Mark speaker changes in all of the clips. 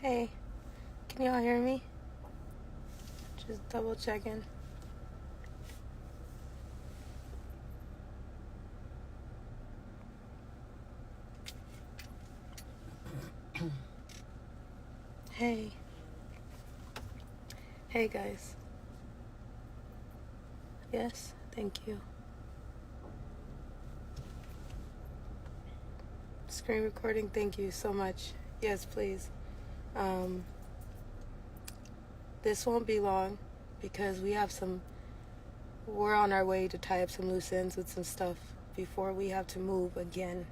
Speaker 1: Hey, can y'all hear me? Just double checking. Hey. Hey guys. Yes, thank you. Screen recording, thank you so much. Yes, please. This won't be long because we're on our way to tie up some loose ends with some stuff before we have to move again.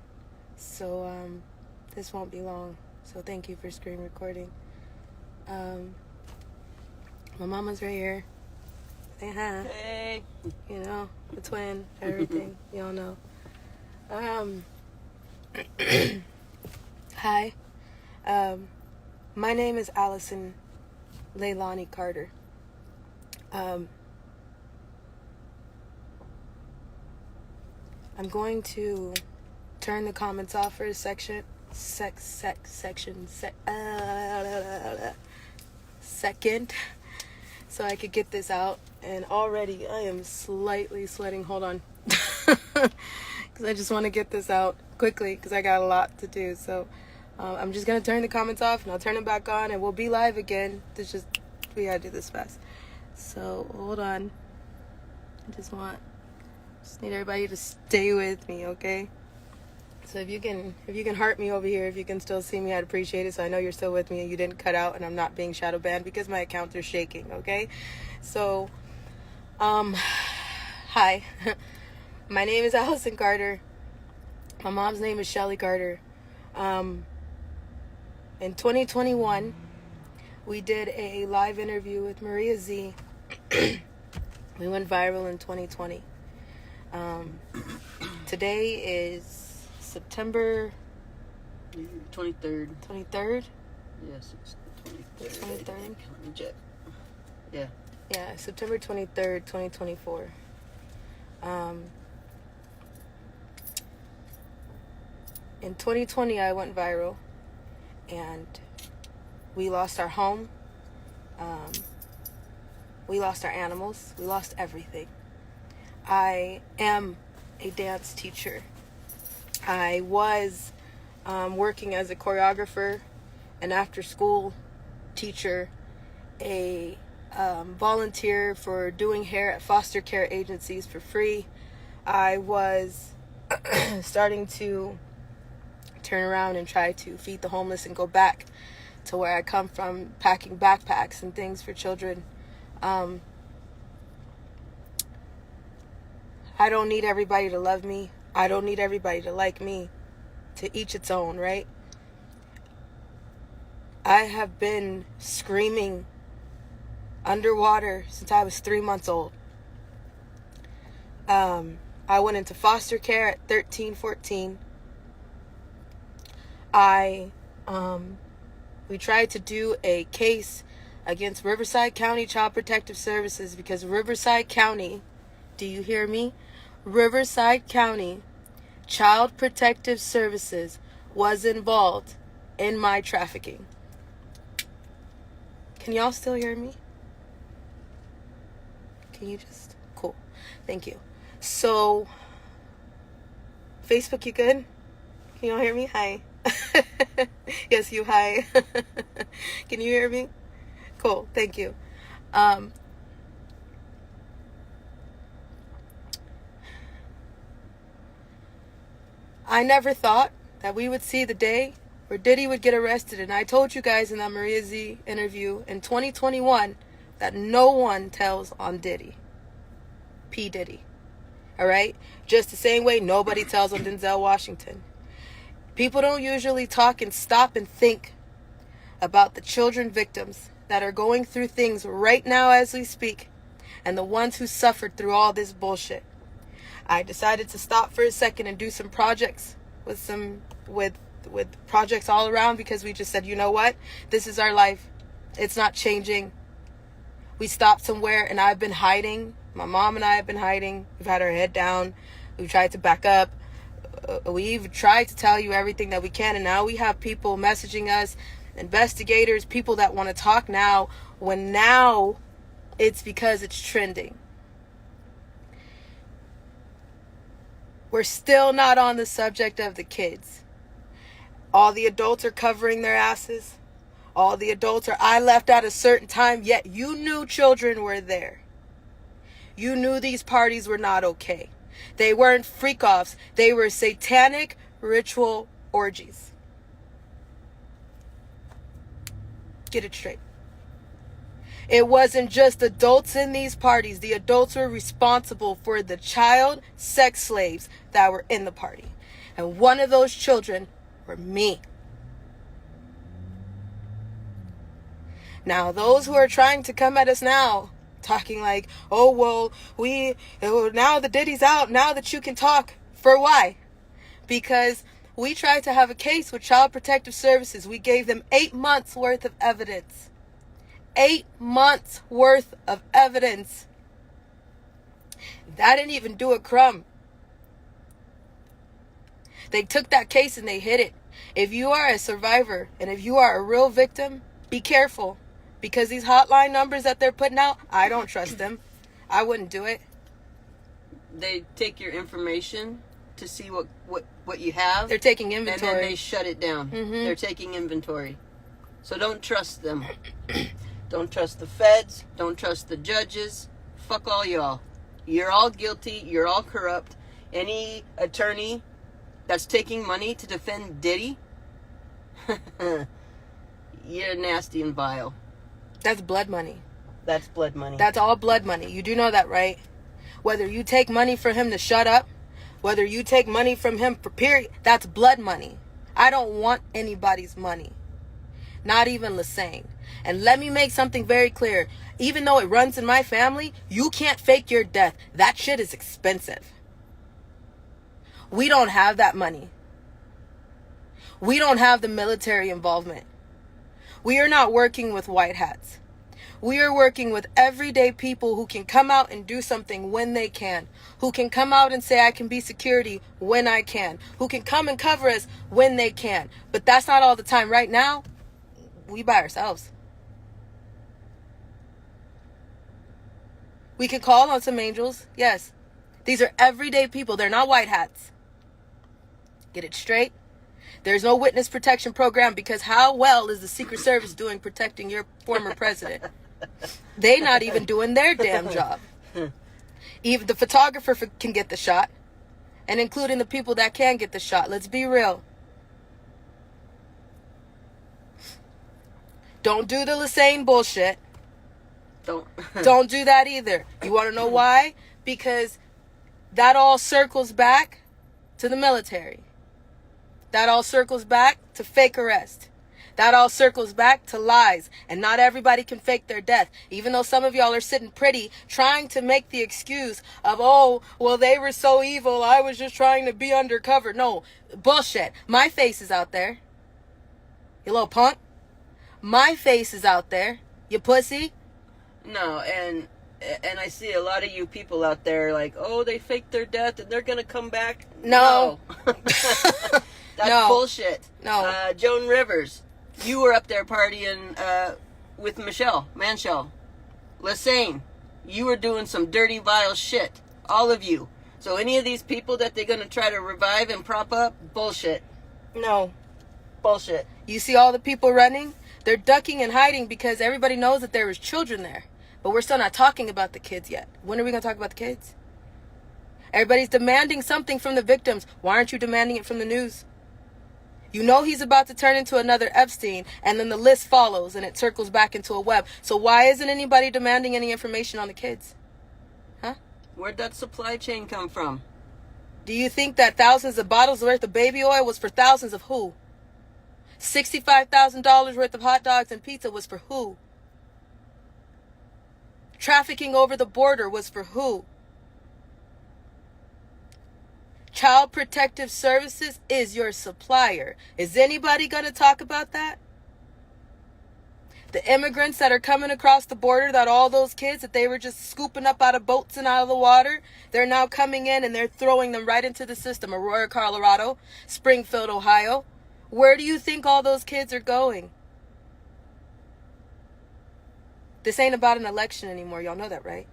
Speaker 1: So, this won't be long. So thank you for screen recording. My mama's right here. Say hi.
Speaker 2: Hey.
Speaker 1: You know, the twin, everything. Y'all know. Hi. My name is Allison Leilani Carter. I'm going to turn the comments off for a second, so I could get this out. And already I am slightly sweating. Hold on. Because I just want to get this out quickly because I got a lot to do. So I'm just going to turn the comments off and I'll turn them back on and we'll be live again. We got to do this fast. So hold on. I just need everybody to stay with me, okay? So if you can heart me over here, if you can still see me, I'd appreciate it. So I know you're still with me and you didn't cut out and I'm not being shadow banned because my accounts are shaking, okay? So, hi. My name is Allison Carter. My mom's name is Shelly Carter. In 2021, we did a live interview with Maria Z. We went viral in 2020. Today is September
Speaker 2: 23rd.
Speaker 1: 23rd?
Speaker 2: Yes, it's the 23rd.
Speaker 1: 23rd?
Speaker 2: Let me check. Yeah.
Speaker 1: Yeah, September 23rd, 2024. In 2020, I went viral, and we lost our home. We lost our animals. We lost everything. I am a dance teacher. I was working as a choreographer, an after-school teacher, a volunteer for doing hair at foster care agencies for free. I was starting to turn around and try to feed the homeless and go back to where I come from, packing backpacks and things for children. I don't need everybody to love me. I don't need everybody to like me. To each its own, right? I have been screaming underwater since I was 3 months old. I went into foster care at 13, 14. We tried to do a case against Riverside County Child Protective Services because Riverside County, do you hear me? Riverside County Child Protective Services was involved in my trafficking. Can y'all still hear me? Can you just... Cool. Thank you. So, Facebook, you good? Can y'all hear me? Hi. Yes, you hi. Can you hear me? Cool. Thank you. I never thought that we would see the day where Diddy would get arrested. And I told you guys in that Maria Z interview in 2021 that no one tells on Diddy. P. Diddy. All right? Just the same way nobody tells on Denzel Washington. People don't usually talk and stop and think about the children victims that are going through things right now as we speak and the ones who suffered through all this bullshit. I decided to stop for a second and do some projects with projects all around because we just said, you know what? This is our life. It's not changing. We stopped somewhere and I've been hiding. My mom and I have been hiding. We've had our head down. We've tried to back up. We've tried to tell you everything that we can, and now we have people messaging us investigators, people that want to talk now, when now it's because it's trending. We're still not on the subject of the kids. All the adults are covering their asses. All the adults are, I left at a certain time, yet you knew children were there. You knew these parties were not okay. They weren't freak-offs. They were satanic ritual orgies. Get it straight. It wasn't just adults in these parties. The adults were responsible for the child sex slaves that were in the party. And one of those children were me. Now, those who are trying to come at us now, talking like, oh, well, now the Diddy's out, now that you can talk. For why? Because we tried to have a case with Child Protective Services. We gave them 8 months worth of evidence. 8 months worth of evidence. That didn't even do a crumb. They took that case and they hid it. If you are a survivor and if you are a real victim, be careful. Because these hotline numbers that they're putting out, I don't trust them. I wouldn't do it.
Speaker 2: They take your information to see what you have.
Speaker 1: They're taking inventory.
Speaker 2: And then they shut it down.
Speaker 1: Mm-hmm.
Speaker 2: They're taking inventory. So don't trust them. Don't trust the feds. Don't trust the judges. Fuck all y'all. You're all guilty. You're all corrupt. Any attorney that's taking money to defend Diddy, you're nasty and vile.
Speaker 1: That's blood money.
Speaker 2: That's blood money.
Speaker 1: That's all blood money. You do know that, right? Whether you take money for him to shut up, whether you take money from him for period, that's blood money. I don't want anybody's money. Not even Lassane. And let me make something very clear. Even though it runs in my family, you can't fake your death. That shit is expensive. We don't have that money. We don't have the military involvement. We are not working with white hats. We are working with everyday people who can come out and do something when they can. Who can come out and say, I can be security when I can. Who can come and cover us when they can. But that's not all the time. Right now, we by ourselves. We can call on some angels. Yes. These are everyday people. They're not white hats. Get it straight. There's no witness protection program because how well is the Secret Service doing protecting your former president? They not even doing their damn job. Even the photographer can get the shot. And including the people that can get the shot. Let's be real. Don't do the Lassane bullshit. Don't do that either. You want to know why? Because that all circles back to the military. That all circles back to fake arrest. That all circles back to lies. And not everybody can fake their death. Even though some of y'all are sitting pretty trying to make the excuse of, oh, well, they were so evil. I was just trying to be undercover. No, bullshit. My face is out there. You little punk. My face is out there. You pussy.
Speaker 2: No, and I see a lot of you people out there like, oh, they faked their death and they're going to come back.
Speaker 1: No.
Speaker 2: That's
Speaker 1: No.
Speaker 2: bullshit.
Speaker 1: No.
Speaker 2: Joan Rivers, you were up there partying with Michelle Manshell. Lassane, you were doing some dirty, vile shit. All of you. So any of these people that they're going to try to revive and prop up, bullshit.
Speaker 1: No.
Speaker 2: Bullshit.
Speaker 1: You see all the people running? They're ducking and hiding because everybody knows that there was children there. But we're still not talking about the kids yet. When are we going to talk about the kids? Everybody's demanding something from the victims. Why aren't you demanding it from the news? You know he's about to turn into another Epstein, and then the list follows, and it circles back into a web. So why isn't anybody demanding any information on the kids? Huh?
Speaker 2: Where'd that supply chain come from?
Speaker 1: Do you think that thousands of bottles worth of baby oil was for thousands of who? $65,000 worth of hot dogs and pizza was for who? Trafficking over the border was for who? Child Protective Services is your supplier. Is anybody going to talk about that? The immigrants that are coming across the border, that all those kids that they were just scooping up out of boats and out of the water, they're now coming in and they're throwing them right into the system. Aurora, Colorado, Springfield, Ohio. Where do you think all those kids are going? This ain't about an election anymore. Y'all know that, right?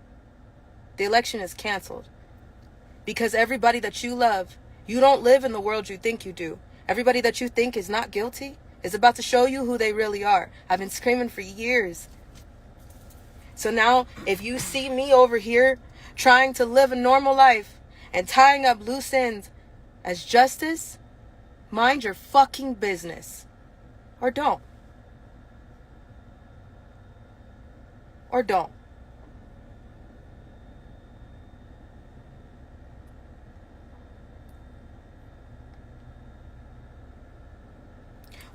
Speaker 1: The election is canceled. Because everybody that you love, you don't live in the world you think you do. Everybody that you think is not guilty is about to show you who they really are. I've been screaming for years. So now, if you see me over here trying to live a normal life and tying up loose ends as justice, mind your fucking business. Or don't. Or don't.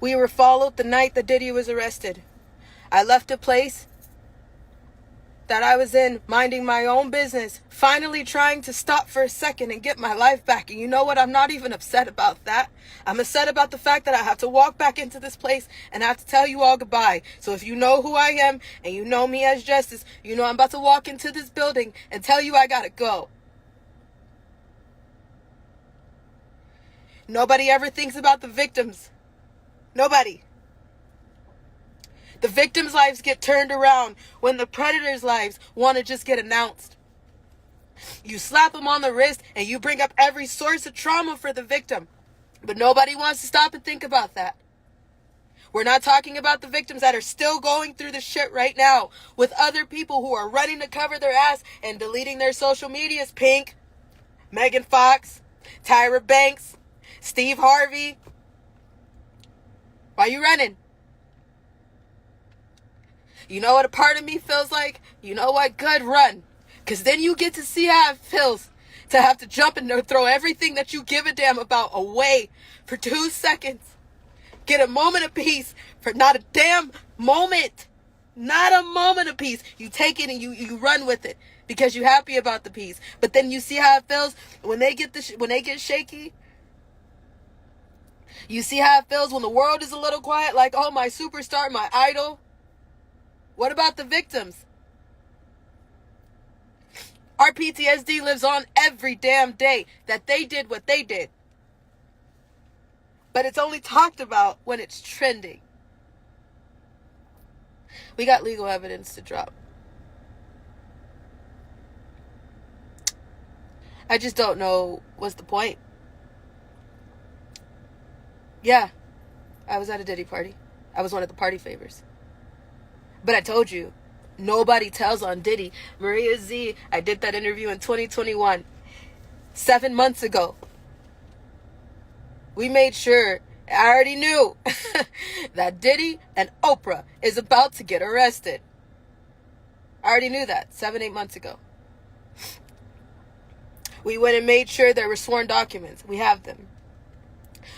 Speaker 1: We were followed the night that Diddy was arrested. I left a place that I was in, minding my own business, finally trying to stop for a second and get my life back. And you know what? I'm not even upset about that. I'm upset about the fact that I have to walk back into this place and I have to tell you all goodbye. So if you know who I am and you know me as Justice, you know I'm about to walk into this building and tell you I gotta go. Nobody ever thinks about the victims. Nobody. The victims' lives get turned around when the predators' lives want to just get announced. You slap them on the wrist and you bring up every source of trauma for the victim. But nobody wants to stop and think about that. We're not talking about the victims that are still going through the shit right now with other people who are running to cover their ass and deleting their social medias. Pink, Megan Fox, Tyra Banks, Steve Harvey. Why you running? You know what a part of me feels like? You know what? Good, run. Because then you get to see how it feels to have to jump and throw everything that you give a damn about away for 2 seconds. Get a moment of peace for not a damn moment. Not a moment of peace. You take it and you run with it because you're happy about the peace. But then you see how it feels when they get shaky. You see how it feels when the world is a little quiet, like, oh, my superstar, my idol. What about the victims? Our PTSD lives on every damn day that they did what they did. But it's only talked about when it's trending. We got legal evidence to drop. I just don't know what's the point. Yeah, I was at a Diddy party. I was one of the party favors. But I told you, nobody tells on Diddy. Maria Z, I did that interview in 2021. 7 months ago. We made sure, I already knew, that Diddy and Oprah is about to get arrested. I already knew that 7-8 months ago. We went and made sure there were sworn documents. We have them.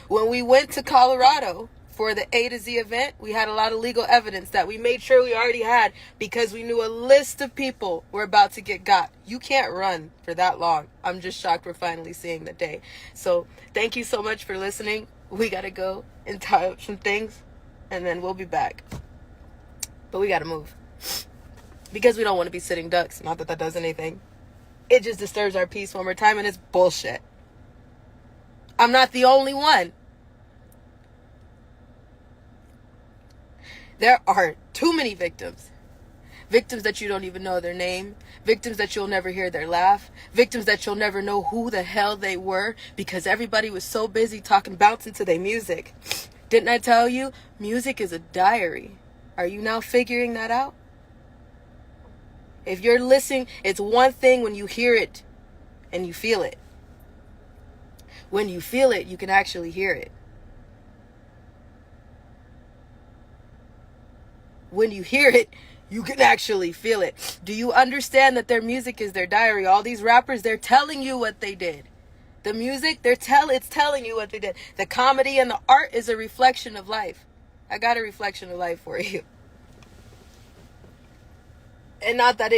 Speaker 1: When we went to Colorado for the A to Z event, we had a lot of legal evidence that we made sure we already had because we knew a list of people were about to get got. You can't run for that long. I'm just shocked we're finally seeing the day. So thank you so much for listening. We got to go and tie up some things and then we'll be back. But we got to move because we don't want to be sitting ducks. Not that that does anything. It just disturbs our peace one more time and it's bullshit. I'm not the only one. There are too many victims. Victims that you don't even know their name. Victims that you'll never hear their laugh. Victims that you'll never know who the hell they were because everybody was so busy bouncing to their music. Didn't I tell you? Music is a diary. Are you now figuring that out? If you're listening, it's one thing when you hear it and you feel it. When you feel it, you can actually hear it. When you hear it, you can actually feel it. Do you understand that their music is their diary? All these rappers, they're telling you what they did. The music, it's telling you what they did. The comedy and the art is a reflection of life. I got a reflection of life for you. And not that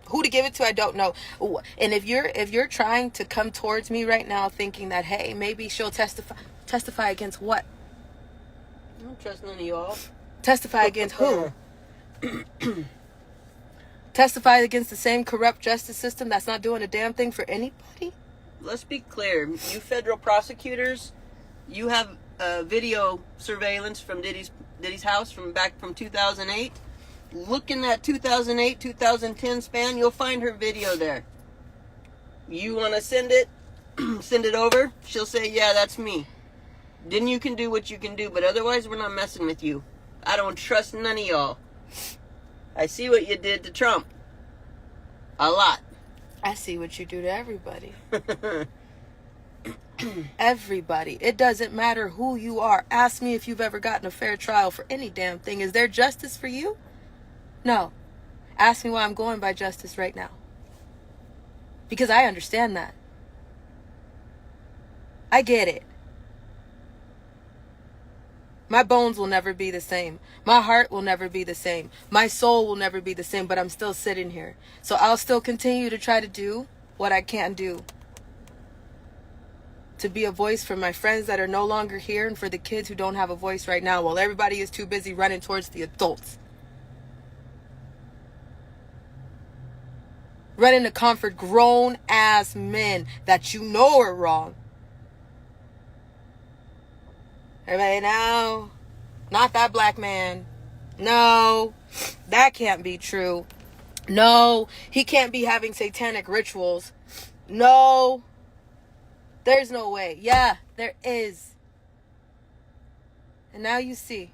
Speaker 1: who to give it to, I don't know. And if you're trying to come towards me right now thinking that, hey, maybe she'll testify against what?
Speaker 2: I don't trust none of y'all.
Speaker 1: Testify against who? Testify against the same corrupt justice system that's not doing a damn thing for anybody?
Speaker 2: Let's be clear. You federal prosecutors, you have video surveillance from Diddy's house from back from 2008. Look in that 2008, 2010 span. You'll find her video there. You want to send it? Send it over. She'll say, yeah, that's me. Then you can do what you can do, but otherwise we're not messing with you. I don't trust none of y'all. I see what you did to Trump. A lot.
Speaker 1: I see what you do to everybody. Everybody. It doesn't matter who you are. Ask me if you've ever gotten a fair trial for any damn thing. Is there justice for you? No. Ask me why I'm going by justice right now. Because I understand that. I get it. My bones will never be the same. My heart will never be the same. My soul will never be the same, but I'm still sitting here. So I'll still continue to try to do what I can do. To be a voice for my friends that are no longer here and for the kids who don't have a voice right now while everybody is too busy running towards the adults. Running to comfort grown-ass men that you know are wrong. Everybody, no, not that black man. No, that can't be true. No, he can't be having satanic rituals. No, there's no way. Yeah, there is. And now you see.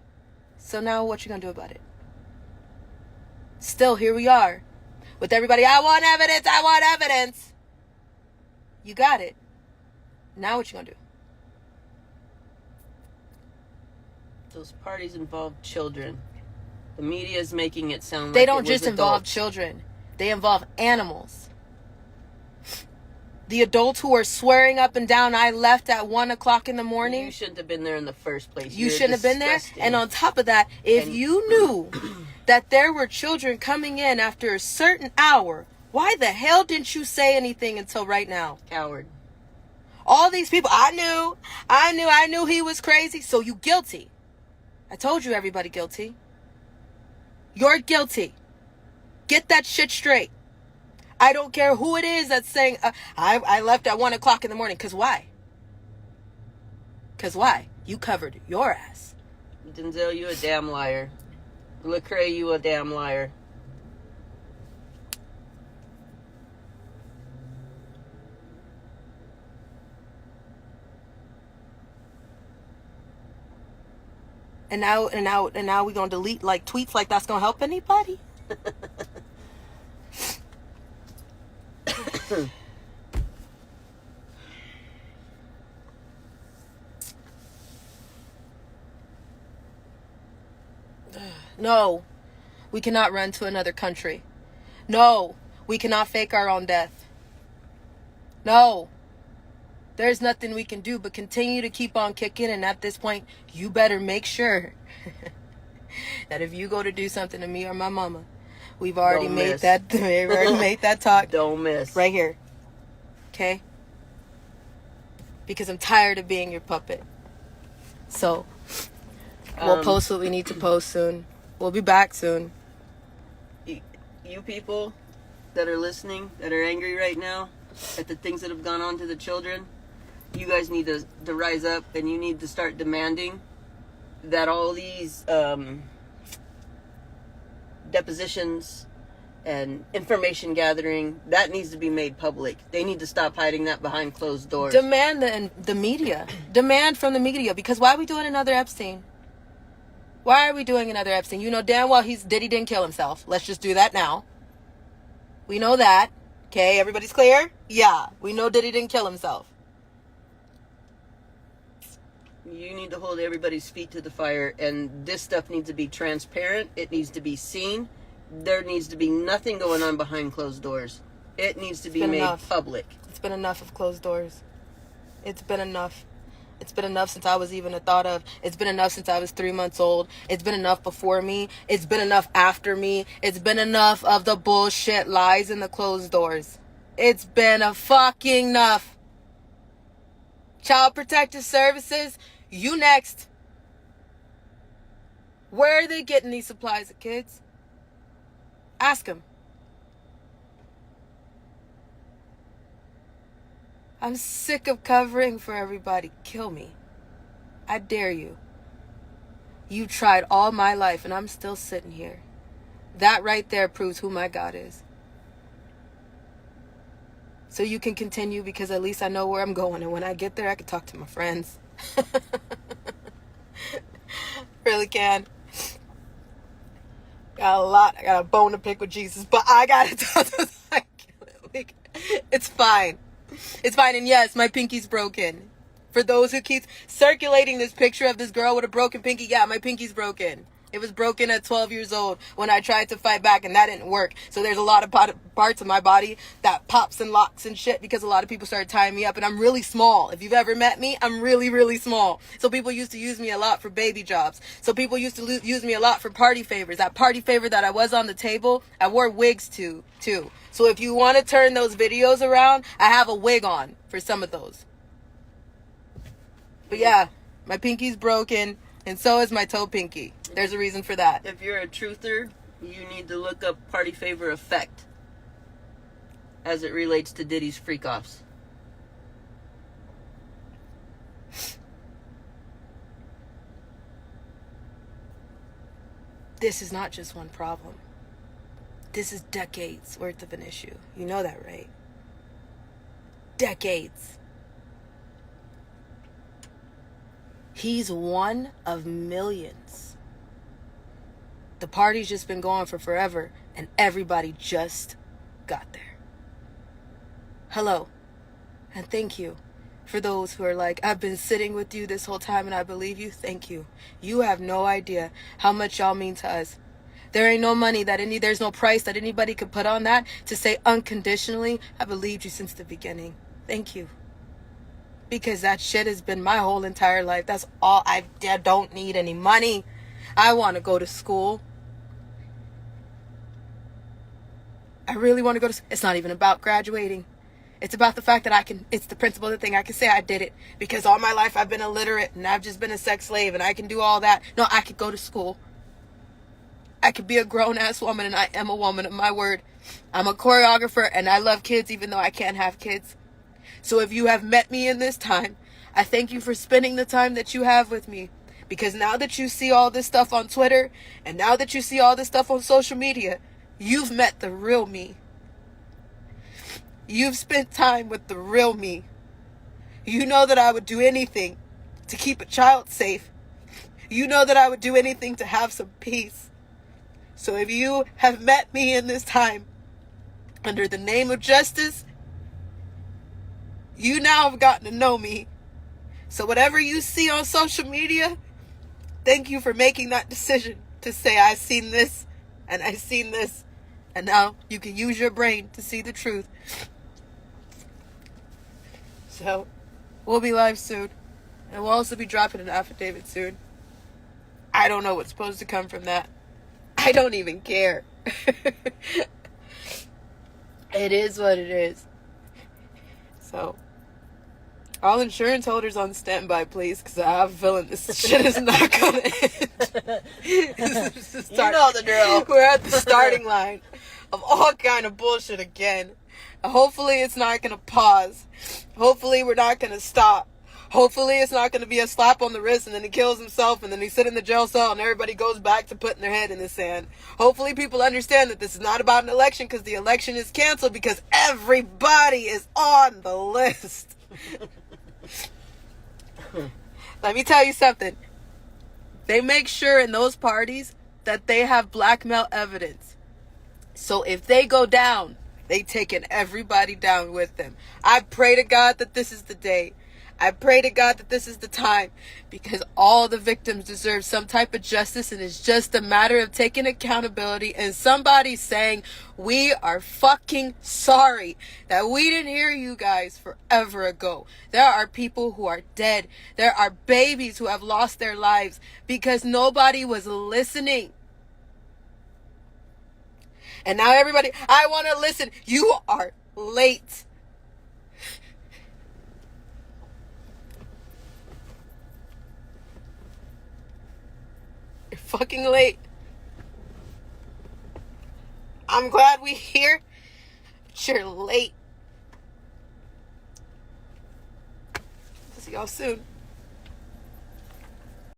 Speaker 1: So now what you gonna do about it? Still, here we are. With everybody, I want evidence, I want evidence. You got it. Now what you gonna do?
Speaker 2: Those parties involve children. The media is making it sound like
Speaker 1: they don't
Speaker 2: it was
Speaker 1: just involve
Speaker 2: adults.
Speaker 1: children. They involve animals. The adults who are swearing up and down, I left at 1 o'clock in the morning.
Speaker 2: You shouldn't have been there in the first place.
Speaker 1: You
Speaker 2: You're
Speaker 1: shouldn't have been there.
Speaker 2: disgusting.
Speaker 1: And on top of that, if you knew that there were children coming in after a certain hour, why the hell didn't you say anything until right now?
Speaker 2: Coward.
Speaker 1: All these people, I knew he was crazy. So you guilty. I told you everybody guilty. You're guilty. Get that shit straight. I don't care who it is that's saying, I left at 1 o'clock in the morning. Because why? Because why? You covered your ass.
Speaker 2: Denzel, you a damn liar. Lecrae, you a damn liar.
Speaker 1: And now we gonna delete like tweets like that's gonna help anybody? No, we cannot run to another country. No, we cannot fake our own death. No, there's nothing we can do but continue to keep on kicking. And at this point, you better make sure that if you go to do something to me or my mama, we've already made that talk.
Speaker 2: Don't miss.
Speaker 1: Right here. Okay? Because I'm tired of being your puppet. So, we'll post what we need to post soon. We'll be back soon.
Speaker 2: You people that are listening, that are angry right now at the things that have gone on to the children, you guys need to rise up and you need to start demanding that all these depositions and information gathering, that needs to be made public. They need to stop hiding that behind closed doors.
Speaker 1: Demand the media. Demand from the media. Because why are we doing another Epstein? Why are we doing another Epstein? You know damn well Diddy didn't kill himself. Let's just do that now. We know that. Okay, everybody's clear? Yeah, we know Diddy didn't kill himself.
Speaker 2: You need to hold everybody's feet to the fire, and this stuff needs to be transparent. It needs to be seen. There needs to be nothing going on behind closed doors. It needs to be made public.
Speaker 1: It's been enough of closed doors. It's been enough. It's been enough since I was even a thought of. It's been enough since I was 3 months old. It's been enough before me. It's been enough after me. It's been enough of the bullshit lies in the closed doors. It's been a fucking enough. Child Protective Services, you next. Where are they getting these supplies of kids? Ask them. I'm sick of covering for everybody. Kill me. I dare you. You tried all my life and I'm still sitting here. That right there proves who my God is. So you can continue, because at least I know where I'm going. And when I get there, I can talk to my friends. Really can. I got a bone to pick with Jesus. But I got to tell them, it's fine. It's fine. And yes, my pinky's broken. For those who keep circulating this picture of this girl with a broken pinky, yeah, my pinky's broken. It was broken at 12 years old when I tried to fight back, and that didn't work. So there's a lot of parts of my body that pops and locks and shit, because a lot of people started tying me up, and I'm really small. If you've ever met me, I'm really, really small. So people used to use me a lot for baby jobs. So people used to use me a lot for party favors. That party favor that I was on the table, I wore wigs too. So if you want to turn those videos around, I have a wig on for some of those. But yeah, my pinky's broken, and so is my toe pinky. There's a reason for that.
Speaker 2: If you're a truther, you need to look up party favor effect as it relates to Diddy's freak-offs.
Speaker 1: This is not just one problem. This is decades worth of an issue. You know that, right? Decades. He's one of millions. The party's just been going for forever, and everybody just got there. Hello, and thank you for those who are like, I've been sitting with you this whole time and I believe you. Thank you. You have no idea how much y'all mean to us. There ain't no money there's no price that anybody could put on that to say unconditionally, I believed you since the beginning. Thank you. Because that shit has been my whole entire life. That's all. I don't need any money. I want to go to school. I really want to go to school. It's not even about graduating. It's about the fact that it's the principle of the thing. I can say I did it because all my life I've been illiterate and I've just been a sex slave and I can do all that. No, I could go to school. I could be a grown-ass woman, and I am a woman of my word. I'm a choreographer and I love kids even though I can't have kids. So if you have met me in this time, I thank you for spending the time that you have with me. Because now that you see all this stuff on Twitter, and now that you see all this stuff on social media, you've met the real me. You've spent time with the real me. You know that I would do anything to keep a child safe. You know that I would do anything to have some peace. So if you have met me in this time, under the name of justice, you now have gotten to know me. So whatever you see on social media, thank you for making that decision to say, I've seen this and I've seen this. And now you can use your brain to see the truth. So we'll be live soon. And we'll also be dropping an affidavit soon. I don't know what's supposed to come from that. I don't even care. It is what it is. So, all insurance holders on standby, please, because I have a feeling this shit is not going to end.
Speaker 2: You know the drill.
Speaker 1: We're at the starting line of all kind of bullshit again. Hopefully it's not going to pause. Hopefully we're not going to stop. Hopefully it's not going to be a slap on the wrist and then he kills himself and then he sits in the jail cell and everybody goes back to putting their head in the sand. Hopefully people understand that this is not about an election because the election is canceled because everybody is on the list. Let me tell you something. They make sure in those parties that they have blackmail evidence. So if they go down, they taking everybody down with them. I pray to God that this is the day. I pray to God that this is the time, because all the victims deserve some type of justice, and it's just a matter of taking accountability and somebody saying, we are fucking sorry that we didn't hear you guys forever ago. There are people who are dead. There are babies who have lost their lives because nobody was listening. And now everybody, I want to listen. You are late. You're fucking late. I'm glad we're here, but you're late. See y'all soon.